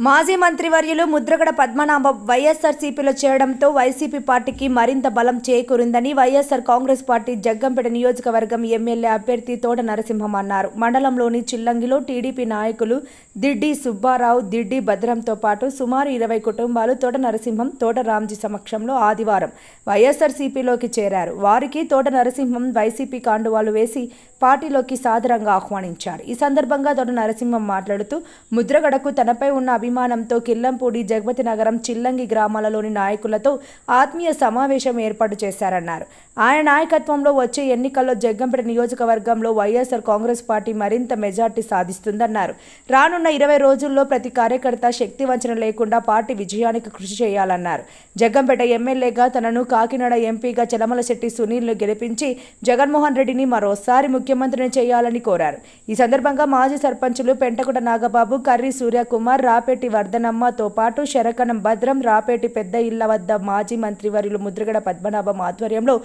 మాజీ మంత్రివర్యులు ముద్రగడ పద్మనాభం వైఎస్ఆర్సీపీలో చేరడంతో వైసీపీ పార్టీకి మరింత బలం చేకూరిందని వైఎస్ఆర్ కాంగ్రెస్ పార్టీ జగ్గంపేట నియోజకవర్గం ఎమ్మెల్యే అభ్యర్థి తోట నరసింహం అన్నారు. మండలంలోని చిల్లంగిలో టీడీపీ నాయకులు దిడ్డి సుబ్బారావు, దిడ్డి భద్రంతో పాటు సుమారు 20 కుటుంబాలు తోట నరసింహం, తోట రామ్జీ సమక్షంలో ఆదివారం వైఎస్ఆర్సీపీలోకి చేరారు. వారికి తోట నరసింహం వైసీపీ కాండువాలు వేసి పార్టీలోకి సాదరంగా ఆహ్వానించారు. ఈ సందర్భంగా తోట నరసింహం మాట్లాడుతూ ముద్రగడకు తనపై ఉన్న అభిమానంతో కిల్లంపూడి, జగపతి నగరం, చిల్లంగి గ్రామాలలోని నాయకులతో ఆత్మీయ సమావేశం ఏర్పాటు చేశారన్నారు. ఆయన నాయకత్వంలో వచ్చే ఎన్నికల్లో జగ్గంపేట నియోజకవర్గంలో వైఎస్ఆర్ కాంగ్రెస్ పార్టీ మరింత మెజార్టీ సాధిస్తుందన్నారు. రానున్న 20 రోజుల్లో ప్రతి కార్యకర్త శక్తివంచన లేకుండా పార్టీ విజయానికి కృషి చేయాలన్నారు. జగ్గంపేట ఎమ్మెల్యేగా తనను, కాకినాడ ఎంపీగా చలమలశెట్టి సునీల్ను గెలిపించి జగన్మోహన్ రెడ్డిని మరోసారి ముఖ్యమంత్రిని చేయాలని కోరారు. ఈ సందర్భంగా మాజీ సర్పంచులు పెంటకుట నాగబాబు, కర్రీ సూర్యకుమార్, రాపేటి వర్ధనమ్మతో పాటు శరకణం భద్రం, రాపేటి పెద్ద ఇళ్ల వద్ద మాజీ మంత్రివర్యులు ముద్రగడ పద్మనాభం ఆధ్వర్యంలో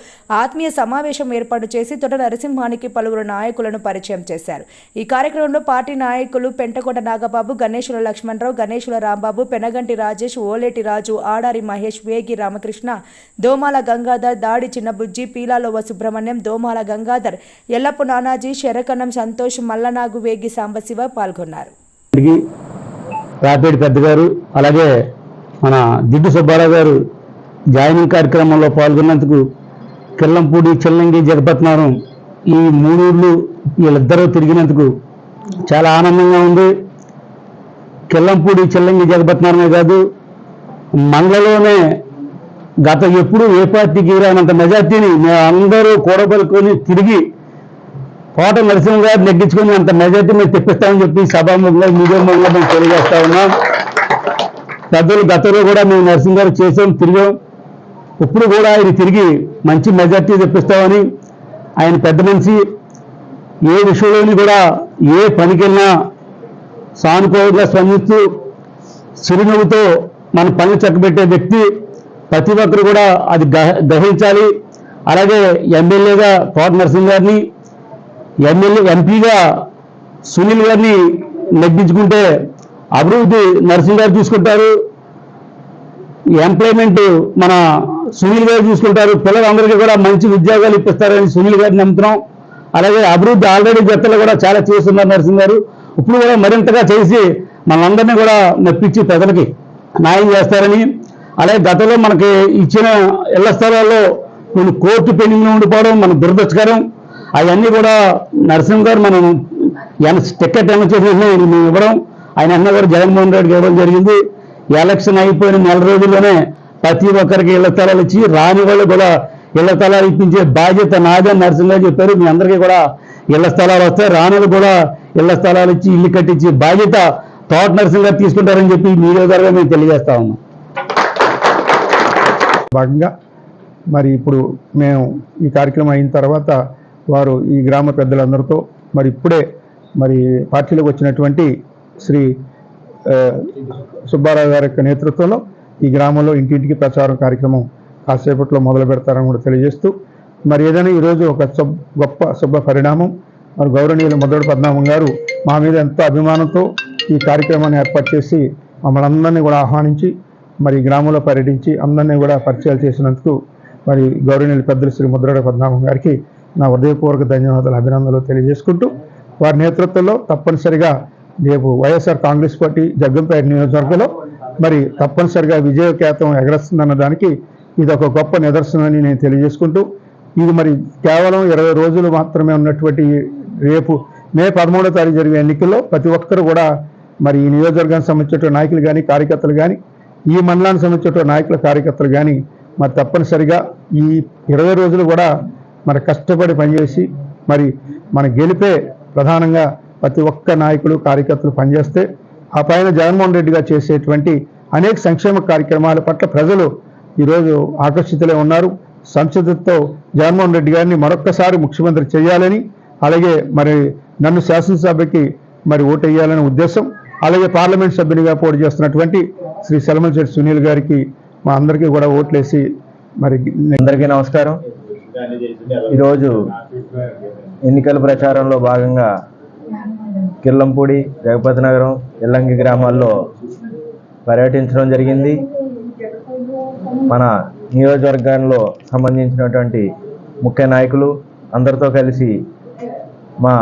ఆత్మీయ సమావేశం ఏర్పాటు చేసి తోట నరసింహానికి పలువురు నాయకులను పరిచయం చేశారు. ఈ కార్యక్రమంలో పార్టీ నాయకులు పెంటకోట నాగబాబు, గణేశుల లక్ష్మణరావు, గణేశుల రాంబాబు, పెనగంటి రాజేష్, ఓలేటి రాజు, ఆడారి మహేష్, వేగి రామకృష్ణ, దోమాల గంగాధర్, దాడి చిన్నబుజ్జి, పీలాలోవ సుబ్రహ్మణ్యం, దోమాల గంగాధర్, ఎల్లపు నానాజీ, శరకణం సంతోష్, మల్లనాగు, వేగి సాంబశివ పాల్గొన్నారు. రాపేటి పెద్ద గారు, అలాగే మన దిడ్డు సుబ్బారావు గారు జాయినింగ్ కార్యక్రమంలో పాల్గొన్నందుకు కిల్లంపూడి, చిల్లంగి, జగపతినగరం ఈ 3 ఊర్లు వీళ్ళిద్దరూ తిరిగినందుకు చాలా ఆనందంగా ఉంది. కిల్లంపూడి, చిల్లంగి, జగపతినగరమే కాదు, మండలంలోనే గత ఎప్పుడు ఏ పార్టీకి రానంత మెజార్టీని మేము అందరూ కూడబలుకొని తిరిగి కోట నరసింహ గారు నెగ్గించుకొని అంత మెజార్టీ మేము తెప్పిస్తామని చెప్పి సభాముఖంగా, మీడియా ముఖంగా మేము తెలియజేస్తా ఉన్నాం. పెద్దలు గతంలో కూడా మేము నరసింహ గారు చేసాం, తిరిగాం. ఇప్పుడు కూడా ఆయన తిరిగి మంచి మెజార్టీ తెప్పిస్తామని, ఆయన పెద్ద మనిషి, ఏ విషయంలోని కూడా ఏ పనికెళ్ళినా సానుకూలంగా స్పందిస్తూ చిరునవ్వుతో మన పనులు చక్కబెట్టే వ్యక్తి. ప్రతి ఒక్కరు కూడా అది గ్రహించాలి. అలాగే ఎమ్మెల్యేగా తోట నరసింహ గారిని, ఎంపీగా సునీల్ గారిని నెగ్గించుకుంటే అభివృద్ధి నరసింహ గారు చూసుకుంటారు, ఎంప్లాయ్మెంట్ మన సునీల్ గారు చూసుకుంటారు, పిల్లలందరికీ కూడా మంచి ఉద్యోగాలు ఇప్పిస్తారని సునీల్ గారిని నమ్ముతున్నాం. అలాగే అభివృద్ధి ఆల్రెడీ గతంలో కూడా చాలా చేస్తున్నారు నరసింహ గారు. ఇప్పుడు కూడా మరింతగా చేసి మనందరినీ కూడా మెప్పించి ప్రజలకి న్యాయం చేస్తారని, అలాగే గతంలో మనకి ఇచ్చిన ఇళ్ల స్థలాల్లో కొన్ని కోర్టు పెండింగ్లో ఉండిపోవడం మన దురదృష్టకరం. అవన్నీ కూడా నరసింహ గారు మనం టికెట్ ఏమైనా చేసి మేము ఇవ్వడం, ఆయన అన్న కూడా జగన్మోహన్ రెడ్డికి ఇవ్వడం జరిగింది. ఎలక్షన్ అయిపోయిన 4 రోజుల్లోనే ప్రతి ఒక్కరికి ఇళ్ల స్థలాలు ఇచ్చి, రాని వాళ్ళు కూడా ఇళ్ల స్థలాలు ఇప్పించే బాధ్యత నాదే నరసింహ గారు చెప్పారు. మీ అందరికీ కూడా ఇళ్ల స్థలాలు వస్తాయి, రానులు కూడా ఇళ్ల స్థలాలు ఇచ్చి ఇల్లు కట్టించి బాధ్యత తోట నరసింహ గారు తీసుకుంటారని చెప్పి మీడియా ద్వారా మేము తెలియజేస్తా ఉన్నాం. భాగంగా మరి ఇప్పుడు మేము ఈ కార్యక్రమం అయిన తర్వాత వారు ఈ గ్రామ పెద్దలందరితో మరి ఇప్పుడే మరి పార్టీలోకి వచ్చినటువంటి శ్రీ సుబ్బారావు గారి యొక్క నేతృత్వంలో ఈ గ్రామంలో ఇంటింటికి ప్రచారం కార్యక్రమం కాసేపట్లో మొదలు పెడతారని కూడా తెలియజేస్తూ, మరి ఏదైనా ఈరోజు ఒక గొప్ప శుభ పరిణామం. మరి గౌరవనీయులు ముద్రగడ పద్మనాభం గారు మా మీద ఎంతో అభిమానంతో ఈ కార్యక్రమాన్ని ఏర్పాటు చేసి మమ్మల్ని అందరినీ కూడా ఆహ్వానించి మరి గ్రామంలో పర్యటించి అందరినీ కూడా పరిచయాలు చేసినందుకు మరి గౌరవనీయులు పెద్దలు శ్రీ ముద్రగడ పద్మనాభం గారికి నా హృదయపూర్వక ధన్యవాదాలు, అభినందనలు తెలియజేసుకుంటూ, వారి నేతృత్వంలో తప్పనిసరిగా రేపు వైఎస్ఆర్ కాంగ్రెస్ పార్టీ జగ్గంపేట నియోజకవర్గంలో మరి తప్పనిసరిగా విజయకేతం ఎగరేస్తుందన్న దానికి ఇది ఒక గొప్ప నిదర్శనమని నేను తెలియజేసుకుంటూ, ఇది మరి కేవలం 20 రోజులు మాత్రమే ఉన్నటువంటి రేపు మే 13వ తారీఖు జరిగే ఎన్నికల్లో ప్రతి ఒక్కరు కూడా మరి ఈ నియోజకవర్గానికి సంబంధించిన నాయకులు కానీ, కార్యకర్తలు కానీ, ఈ మండలానికి సంబంధించిన నాయకుల, కార్యకర్తలు కానీ మరి తప్పనిసరిగా ఈ 20 రోజులు కూడా మరి కష్టపడి పనిచేసి మరి మన గెలిపే ప్రధానంగా ప్రతి ఒక్క నాయకులు, కార్యకర్తలు పనిచేస్తే ఆ పైన జగన్మోహన్ రెడ్డి గారు చేసేటువంటి అనేక సంక్షేమ కార్యక్రమాల పట్ల ప్రజలు ఈరోజు ఆకర్షితులై ఉన్నారు. సంసిద్ధతతో జగన్మోహన్ రెడ్డి గారిని మరొక్కసారి ముఖ్యమంత్రి చేయాలని, అలాగే మరి నన్ను శాసనసభకి మరి ఓటు వేయాలనే ఉద్దేశం, అలాగే పార్లమెంట్ సభ్యునిగా పోటీ చేస్తున్నటువంటి శ్రీ చలమలశెట్టి సునీల్ గారికి మా అందరికీ కూడా ఓట్లేసి మరి అందరికీ నమస్కారం. ఈరోజు ఎన్నికల ప్రచారంలో భాగంగా కిల్లంపూడి, జగపతి నగరం, ఎల్లంగి గ్రామాల్లో పర్యటించడం జరిగింది. మన నియోజకవర్గంలో సంబంధించినటువంటి ముఖ్య నాయకులు అందరితో కలిసి మా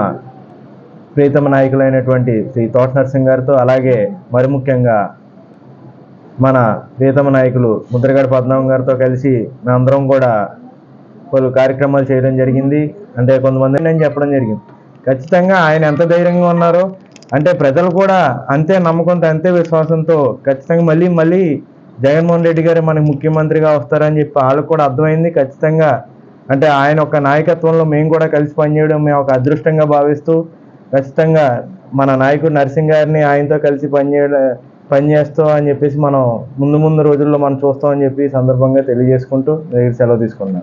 ప్రీతమ నాయకులైనటువంటి శ్రీ తోట నరసింహ గారితో, అలాగే మరి ముఖ్యంగా మన ప్రీతమ నాయకులు ముద్రగడ పద్మనాభం గారితో కలిసి మేమందరం కూడా పలు కార్యక్రమాలు చేయడం జరిగింది. అంటే కొంతమంది నేను చెప్పడం జరిగింది. ఖచ్చితంగా ఆయన ఎంత ధైర్యంగా ఉన్నారో అంటే ప్రజలు కూడా అంతే నమ్మకంతో, అంతే విశ్వాసంతో ఖచ్చితంగా మళ్ళీ జగన్మోహన్ రెడ్డి గారు మనకి ముఖ్యమంత్రిగా వస్తారని చెప్పి వాళ్ళకు కూడా అర్థమైంది. ఖచ్చితంగా అంటే ఆయన ఒక నాయకత్వంలో మేము కూడా కలిసి పనిచేయడం మేము ఒక అదృష్టంగా భావిస్తూ ఖచ్చితంగా మన నాయకుడు నరసింహ గారిని ఆయనతో కలిసి పనిచేస్తాం అని చెప్పేసి మనం ముందు రోజుల్లో మనం చూస్తామని చెప్పి సందర్భంగా తెలియజేసుకుంటూ సెలవు తీసుకున్నాం.